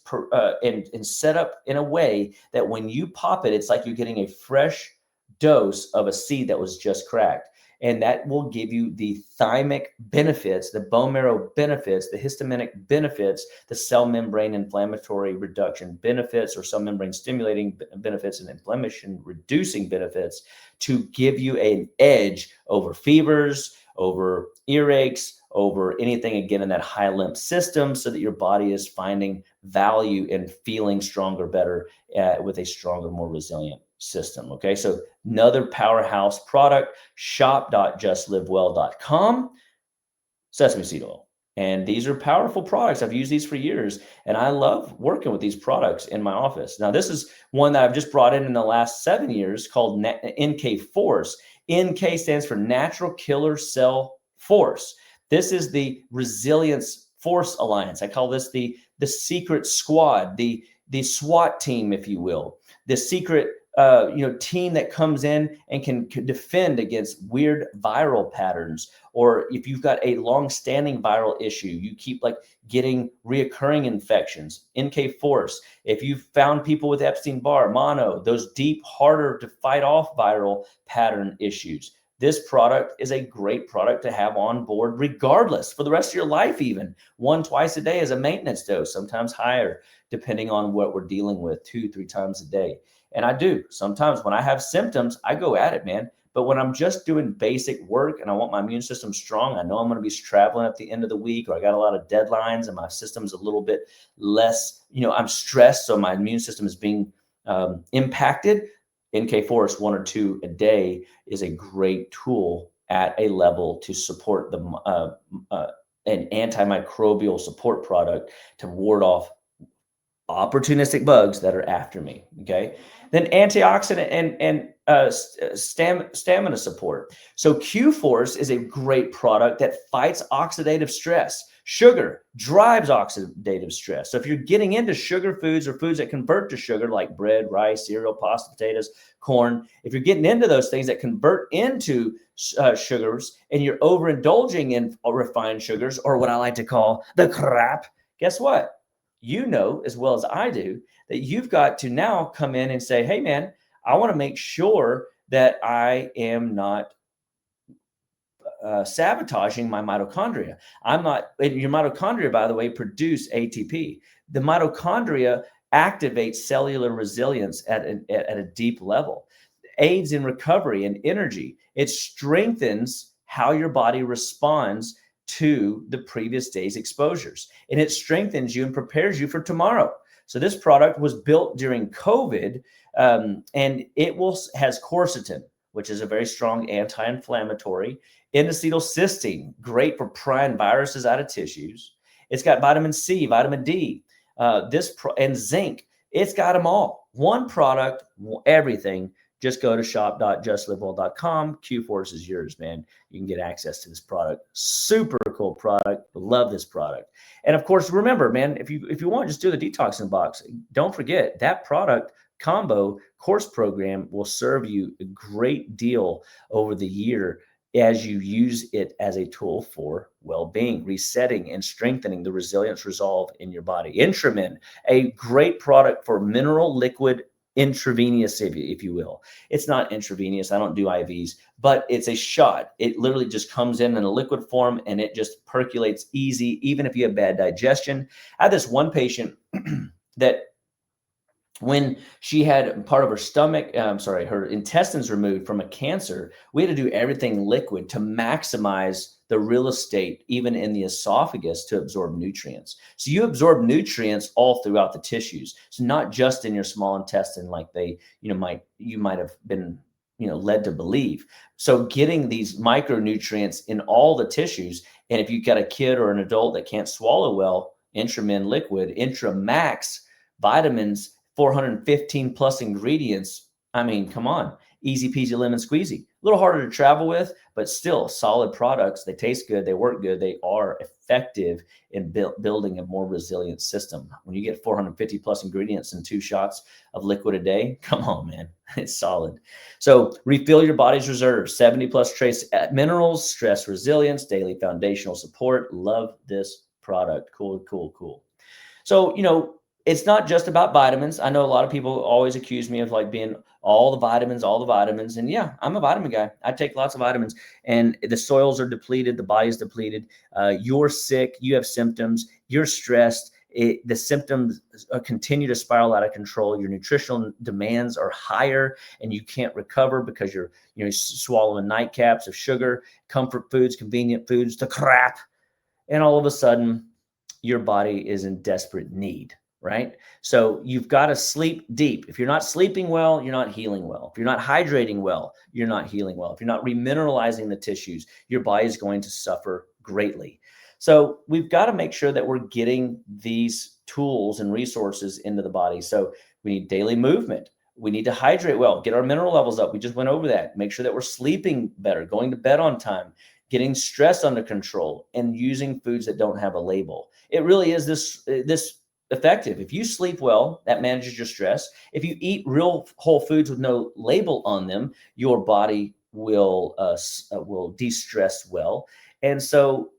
and set up in a way that when you pop it, it's like you're getting a fresh dose of a seed that was just cracked. And that will give you the thymic benefits, the bone marrow benefits, the histaminic benefits, the cell membrane inflammatory reduction benefits, or cell membrane stimulating benefits, and inflammation reducing benefits to give you an edge over fevers, over earaches, over anything, again, in that high lymph system, so that your body is finding value and feeling stronger, better, with a stronger, more resilient system. Okay, so another powerhouse product, shop.justlivewell.com, sesame seed oil. And these are powerful products. I've used these for years, and I love working with these products in my office. Now, this is one that I've just brought in the last 7 years called NK Force. NK stands for Natural Killer Cell Force. This is the Resilience Force Alliance. I call this the secret squad, the SWAT team, if you will, the secret team that comes in and can defend against weird viral patterns. Or if you've got a long-standing viral issue, you keep like getting reoccurring infections, NK Force. If you've found people with Epstein-Barr, mono, those deep, harder to fight off viral pattern issues, this product is a great product to have on board regardless, for the rest of your life even. 1-2 a day as a maintenance dose, sometimes higher, depending on what we're dealing with, 2-3 times a day. And I do. Sometimes when I have symptoms, I go at it, man. But when I'm just doing basic work and I want my immune system strong, I know I'm going to be traveling at the end of the week, or I got a lot of deadlines and my system's a little bit less, I'm stressed, so my immune system is being impacted. NK Force 1 or 2 a day is a great tool at a level to support an antimicrobial support product to ward off opportunistic bugs that are after me. Okay. Then antioxidant and stamina support. So Q Force is a great product that fights oxidative stress. Sugar drives oxidative stress. So if you're getting into sugar foods or foods that convert to sugar, like bread, rice, cereal, pasta, potatoes, corn, if you're getting into those things that convert into sugars, and you're overindulging in refined sugars, or what I like to call the crap, guess what? You know as well as I do that you've got to now come in and say, hey, man, I want to make sure that I am not sabotaging my mitochondria. I'm not, and your mitochondria, by the way, produce ATP. The mitochondria activates cellular resilience at a deep level, aids in recovery and energy. It strengthens how your body responds to the previous day's exposures, and it strengthens you and prepares you for tomorrow. So this product was built during COVID, and it has quercetin, which is a very strong anti-inflammatory, N-acetylcysteine, great for prying viruses out of tissues. It's got vitamin C, vitamin D, and zinc. It's got them all. One product, everything. Just go to shop.justlivewell.com. Q-Force is yours, man. You can get access to this product. Super cool product. Love this product. And of course, remember, man, if you want, just do the detoxing box. Don't forget that product combo course program will serve you a great deal over the year as you use it as a tool for well-being, resetting and strengthening the resilience resolve in your body. Intramin, a great product for mineral liquid intravenous, if you will. It's not intravenous. I don't do IVs, but it's a shot. It literally just comes in a liquid form and it just percolates easy, even if you have bad digestion. I had this one patient that when she had part of her stomach, her intestines removed from a cancer, we had to do everything liquid to maximize the real estate, even in the esophagus, to absorb nutrients. So you absorb nutrients all throughout the tissues. So not just in your small intestine, like you might have been, led to believe. So getting these micronutrients in all the tissues, and if you've got a kid or an adult that can't swallow well, Intramin liquid, Intramax vitamins, 415 plus ingredients. I mean, come on. Easy peasy lemon squeezy. A little harder to travel with, but still solid products. They taste good. They work good. They are effective in building a more resilient system. When you get 450 plus ingredients in 2 shots of liquid a day, come on, man, it's solid. So refill your body's reserves, 70 plus trace minerals, stress resilience, daily foundational support. Love this product. Cool, cool, cool. So, it's not just about vitamins. I know a lot of people always accuse me of like being all the vitamins, all the vitamins. And yeah, I'm a vitamin guy. I take lots of vitamins, and the soils are depleted, the body's depleted. You're sick, you have symptoms, you're stressed. The symptoms continue to spiral out of control. Your nutritional demands are higher, and you can't recover because you're swallowing nightcaps of sugar, comfort foods, convenient foods, the crap, and all of a sudden your body is in desperate need, right? So you've got to sleep deep. If you're not sleeping well, you're not healing well. If you're not hydrating well, you're not healing well. If you're not remineralizing the tissues, your body is going to suffer greatly. So we've got to make sure that we're getting these tools and resources into the body. So we need daily movement. We need to hydrate well, get our mineral levels up. We just went over that. Make sure that we're sleeping better, going to bed on time, getting stress under control, and using foods that don't have a label. It really is this effective. If you sleep well, that manages your stress. If you eat real whole foods with no label on them, your body will de-stress well. And so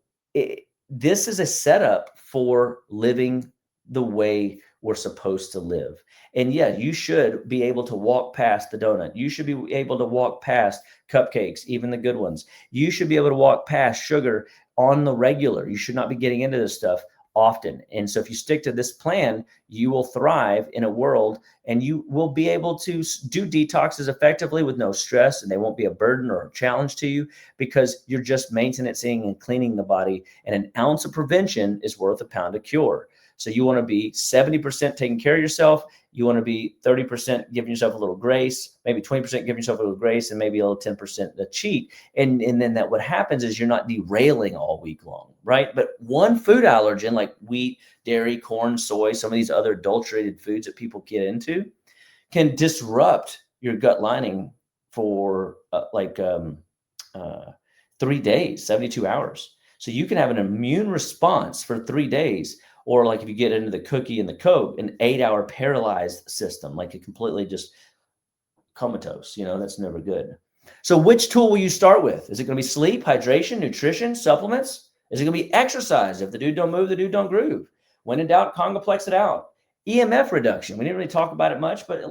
this is a setup for living the way we're supposed to live. And yeah, you should be able to walk past the donut. You should be able to walk past cupcakes, even the good ones. You should be able to walk past sugar on the regular. You should not be getting into this stuff often. And so if you stick to this plan, you will thrive in a world, and you will be able to do detoxes effectively with no stress, and they won't be a burden or a challenge to you because you're just maintaining and cleaning the body. And an ounce of prevention is worth a pound of cure. So you want to be 70% taking care of yourself. You want to be 30% giving yourself a little grace, maybe 20% giving yourself a little grace, and maybe a little 10% a cheat. And then that what happens is you're not derailing all week long, right? But one food allergen like wheat, dairy, corn, soy, some of these other adulterated foods that people get into can disrupt your gut lining for 3 days, 72 hours. So you can have an immune response for 3 days, or like if you get into the cookie and the Coke, an 8-hour paralyzed system, like a completely just comatose. That's never good. So which tool will you start with? Is it going to be sleep, hydration, nutrition, supplements? Is it going to be exercise? If the dude don't move, the dude don't groove. When in doubt, congoplex it out. EMF reduction. We didn't really talk about it much, but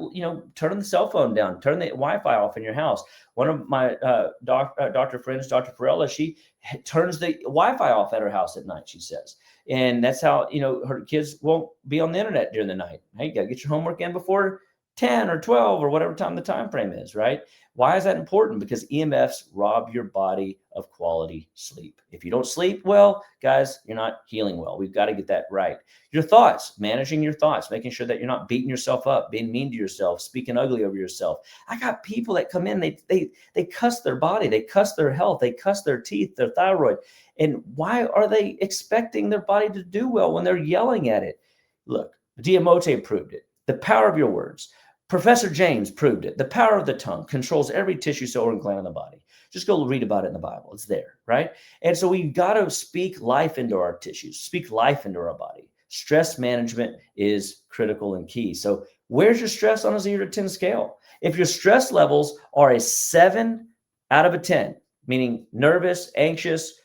turn the cell phone down, turn the Wi-Fi off in your house. One of my doctor friends, Dr. Perella, she turns the Wi-Fi off at her house at night, she says. And that's how, her kids won't be on the internet during the night. Hey, you got to get your homework in before 10 or 12 or whatever time the time frame is, right? Why is that important? Because EMFs rob your body of quality sleep. If you don't sleep well, guys, you're not healing well. We've got to get that right. Your thoughts, managing your thoughts, making sure that you're not beating yourself up, being mean to yourself, speaking ugly over yourself. I got people that come in, they cuss their body, they cuss their health, they cuss their teeth, their thyroid. And why are they expecting their body to do well when they're yelling at it? Look, Diamote proved it. The power of your words. Professor James proved it. The power of the tongue controls every tissue, cell, and gland in the body. Just go read about it in the Bible. It's there, right? And so we've got to speak life into our tissues, speak life into our body. Stress management is critical and key. So where's your stress on a 0 to 10 scale? If your stress levels are a 7 out of a 10, meaning nervous, anxious,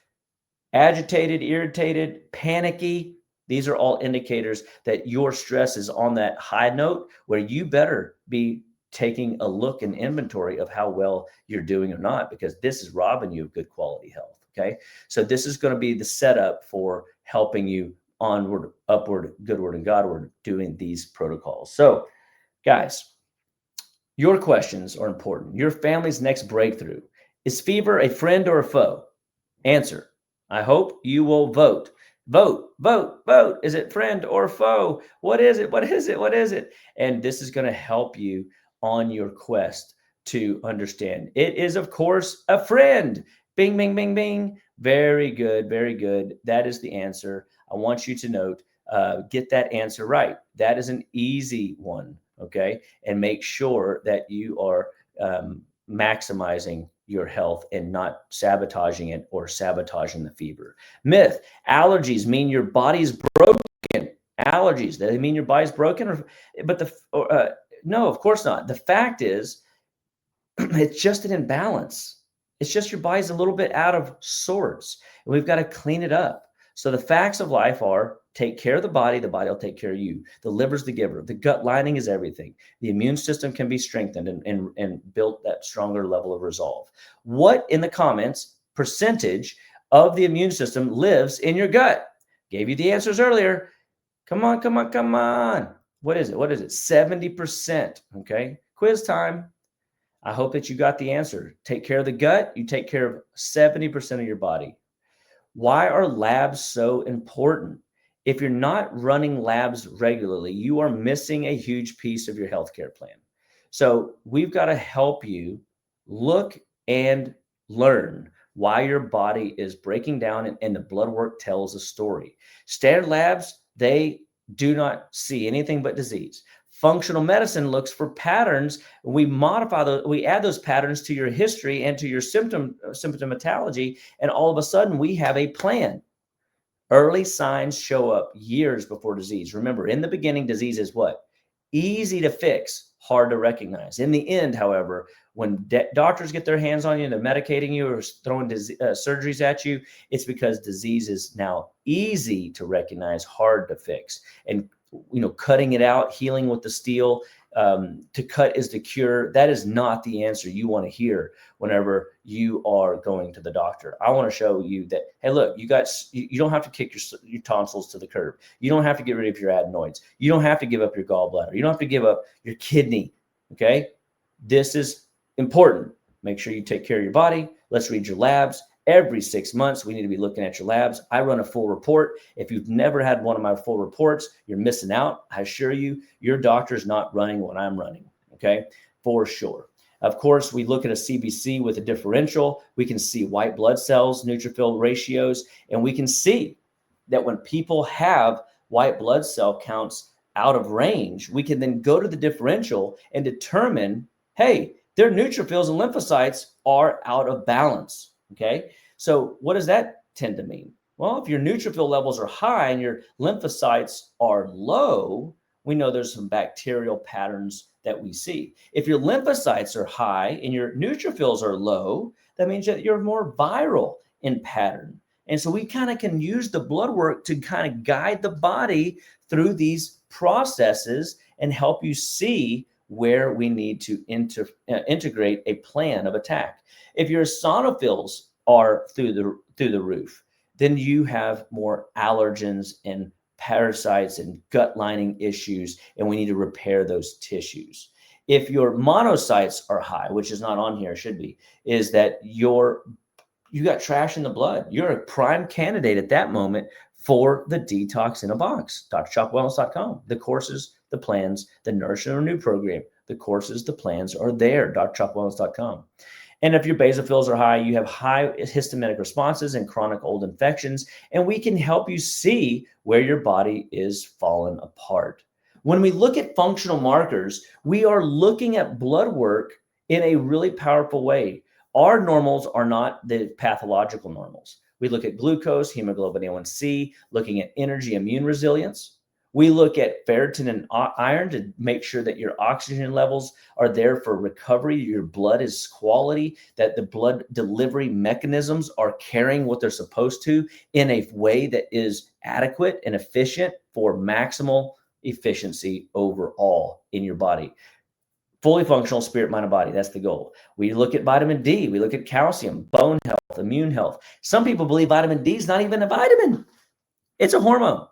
agitated, irritated, panicky, these are all indicators that your stress is on that high note where you better be taking a look and inventory of how well you're doing or not, because this is robbing you of good quality health. Okay. So this is going to be the setup for helping you onward, upward, goodward, and Godward doing these protocols. So guys, your questions are important. Your family's next breakthrough. Is fever a friend or a foe? Answer. I hope you will vote. Vote, vote, vote. Is it friend or foe? What is it? What is it? What is it? And this is going to help you on your quest to understand. It is, of course, a friend. Bing, bing, bing, bing. Very good. Very good. That is the answer. I want you to note, get that answer right. That is an easy one. Okay. And make sure that you are maximizing your health and not sabotaging it or sabotaging the fever. Myth: allergies mean your body's broken. Allergies, they mean your body's broken, but no, of course not. The fact is, it's just an imbalance. It's just your body's a little bit out of sorts, and we've got to clean it up. So the facts of life are: take care of the body will take care of you. The liver's the giver. The gut lining is everything. The immune system can be strengthened and built that stronger level of resolve. What, in the comments, percentage of the immune system lives in your gut? Gave you the answers earlier. Come on, come on, come on. What is it? 70%. Okay. Quiz time. I hope that you got the answer. Take care of the gut, you take care of 70% of your body. Why are labs so important? If you're not running labs regularly, you are missing a huge piece of your healthcare plan. So we've got to help you look and learn why your body is breaking down, and the blood work tells a story. Standard labs, they do not see anything but disease. Functional medicine looks for patterns. We modify those, we add those patterns to your history and to your symptomatology, and all of a sudden we have a plan. Early signs show up years before disease. Remember, in the beginning, disease is what? Easy to fix, hard to recognize. In the end, however, when doctors get their hands on you and they're medicating you or throwing surgeries at you, it's because disease is now easy to recognize, hard to fix. And cutting it out, healing with the steel, to cut is the cure. That is not the answer you want to hear whenever you are going to the doctor. I want to show you that, hey, look, you don't have to kick your tonsils to the curb. You don't have to get rid of your adenoids. You don't have to give up your gallbladder. You don't have to give up your kidney. Okay. This is important. Make sure you take care of your body. Let's read your labs. Every 6 months, we need to be looking at your labs. I run a full report. If you've never had one of my full reports, you're missing out. I assure you, your doctor's not running what I'm running, okay? For sure. Of course, we look at a CBC with a differential. We can see white blood cells, neutrophil ratios, and we can see that when people have white blood cell counts out of range, we can then go to the differential and determine, hey, their neutrophils and lymphocytes are out of balance. Okay, so what does that tend to mean? Well, if your neutrophil levels are high and your lymphocytes are low, we know there's some bacterial patterns that we see. If your lymphocytes are high and your neutrophils are low, that means that you're more viral in pattern. And so we kind of can use the blood work to kind of guide the body through these processes and help you see where we need to integrate a plan of attack. If your eosinophils are through the roof, then you have more allergens and parasites and gut lining issues, and we need to repair those tissues. If your monocytes are high, which is not on here, should be, is that you got trash in the blood. You're a prime candidate at that moment for the detox in a box. drchopwellness.com. The courses, the plans, the Nourish and Renew program, the courses, the plans are there. drchopwellness.com. And if your basophils are high, you have high histaminic responses and chronic old infections, and we can help you see where your body is falling apart. When we look at functional markers, we are looking at blood work in a really powerful way. Our normals are not the pathological normals. We look at glucose, hemoglobin A1C, looking at energy, immune resilience. We look at ferritin and iron to make sure that your oxygen levels are there for recovery, your blood is quality, that the blood delivery mechanisms are carrying what they're supposed to in a way that is adequate and efficient for maximal efficiency overall in your body. Fully functional spirit, mind, and body. That's the goal. We look at vitamin D. We look at calcium, bone health, immune health. Some people believe vitamin D is not even a vitamin. It's a hormone.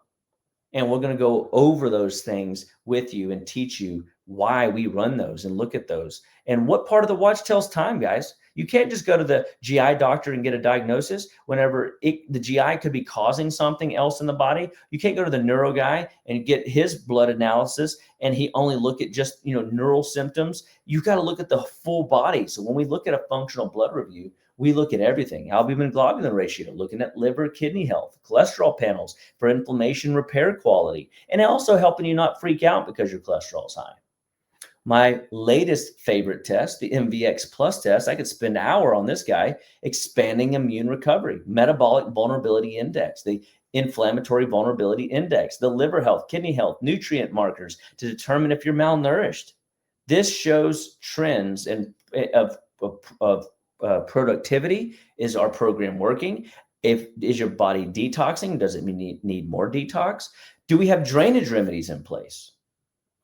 And we're going to go over those things with you and teach you why we run those and look at those. And what part of the watch tells time, guys. You can't just go to the GI doctor and get a diagnosis whenever the GI could be causing something else in the body. You can't go to the neuro guy and get his blood analysis and he only look at just, neural symptoms. You've got to look at the full body. So when we look at a functional blood review, we look at everything. Albumin globulin ratio, looking at liver, kidney health, cholesterol panels for inflammation repair quality, and also helping you not freak out because your cholesterol is high. My latest favorite test, the MVX Plus test, I could spend an hour on this guy, expanding immune recovery, metabolic vulnerability index, the inflammatory vulnerability index, the liver health, kidney health, nutrient markers to determine if you're malnourished. This shows trends of productivity. Is our program working? Is your body detoxing? Does it need more detox? Do we have drainage remedies in place?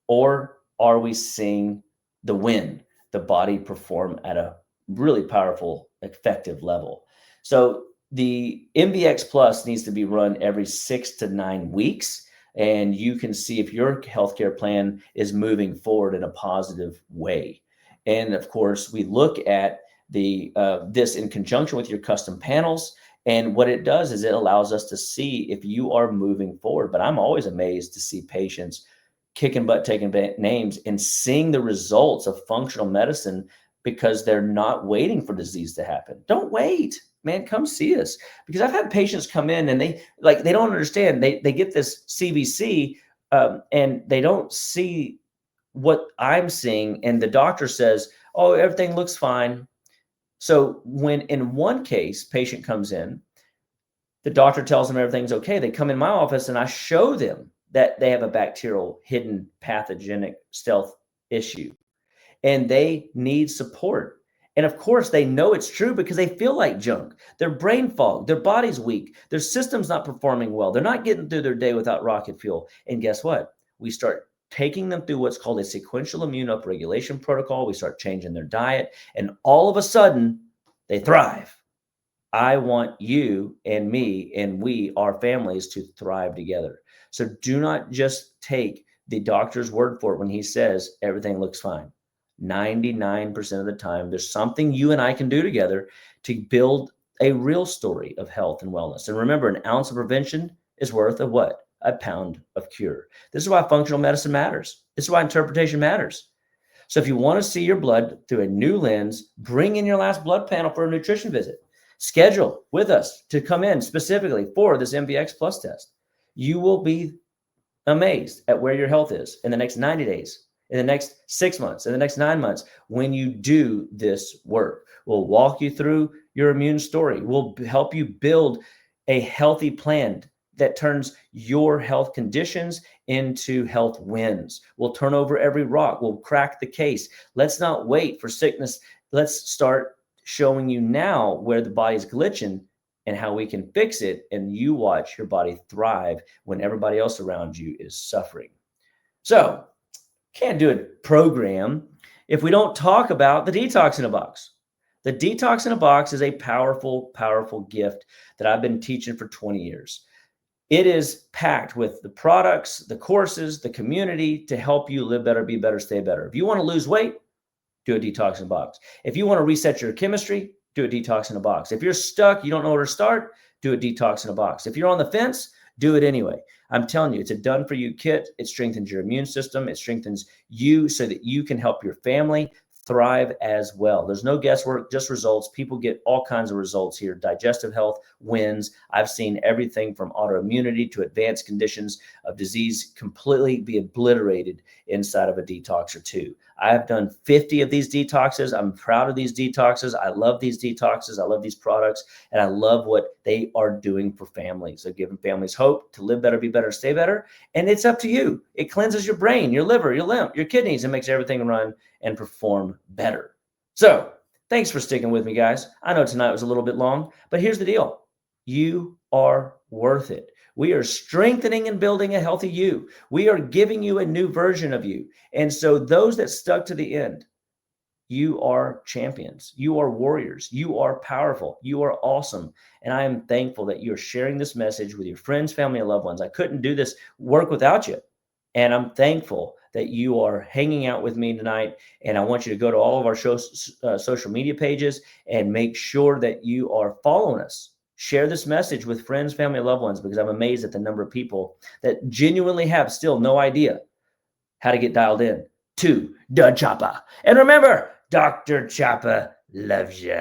Or are we seeing the win, the body perform at a really powerful, effective level? So the MBX Plus needs to be run every 6 to 9 weeks, and you can see if your healthcare plan is moving forward in a positive way. And of course, we look at this in conjunction with your custom panels. And what it does is it allows us to see if you are moving forward. But I'm always amazed to see patients kicking butt, taking names, and seeing the results of functional medicine because they're not waiting for disease to happen. Don't wait, man. Come see us, because I've had patients come in and they don't understand. They get this CBC and they don't see what I'm seeing, and the doctor says, "Oh, everything looks fine." So when in one case, patient comes in, the doctor tells them everything's okay. They come in my office and I show them that they have a bacterial hidden pathogenic stealth issue and they need support. And of course, they know it's true because they feel like junk. Their brain fog, their body's weak, their system's not performing well. They're not getting through their day without rocket fuel. And guess what? We start taking them through what's called a sequential immune upregulation protocol. We start changing their diet, and all of a sudden, they thrive. I want you and me and our families to thrive together. So do not just take the doctor's word for it when he says everything looks fine. 99% of the time, there's something you and I can do together to build a real story of health and wellness. And remember, an ounce of prevention is worth a what? A pound of cure. This is why functional medicine matters. This is why interpretation matters. So if you want to see your blood through a new lens, bring in your last blood panel for a nutrition visit. Schedule with us to come in specifically for this MBX Plus test. You will be amazed at where your health is in the next 90 days, in the next 6 months, in the next 9 months when you do this work. We'll walk you through your immune story. We'll help you build a healthy plan that turns your health conditions into health wins. We'll turn over every rock. We'll crack the case. Let's not wait for sickness. Let's start showing you now where the body's glitching and how we can fix it. And you watch your body thrive when everybody else around you is suffering. So can't do a program if we don't talk about the Detox in a Box. The Detox in a Box is a powerful, powerful gift that I've been teaching for 20 years. It is packed with the products, the courses, the community to help you live better, be better, stay better. If you want to lose weight, do a Detox in a Box. If you want to reset your chemistry, do a Detox in a Box. If you're stuck, you don't know where to start, do a Detox in a Box. If you're on the fence, do it anyway. I'm telling you, it's a done for you kit. It strengthens your immune system. It strengthens you so that you can help your family thrive as well. There's no guesswork, just results. People get all kinds of results here. Digestive health wins. I've seen everything from autoimmunity to advanced conditions of disease completely be obliterated inside of a detox or two. I have done 50 of these detoxes. I'm proud of these detoxes. I love these detoxes. I love these products, and I love what they are doing for families. They're giving families hope to live better, be better, stay better. And it's up to you. It cleanses your brain, your liver, your lymph, your kidneys, and makes everything run and perform better. So thanks for sticking with me, guys. I know tonight was a little bit long, but here's the deal. You are worth it. We are strengthening and building a healthy you. We are giving you a new version of you. And so those that stuck to the end, you are champions. You are warriors. You are powerful. You are awesome. And I am thankful that you're sharing this message with your friends, family, and loved ones. I couldn't do this work without you. And I'm thankful that you are hanging out with me tonight. And I want you to go to all of our social media pages and make sure that you are following us. Share this message with friends, family, and loved ones, because I'm amazed at the number of people that genuinely have still no idea how to get dialed in to the Chapa. And remember, Dr. Chapa loves you.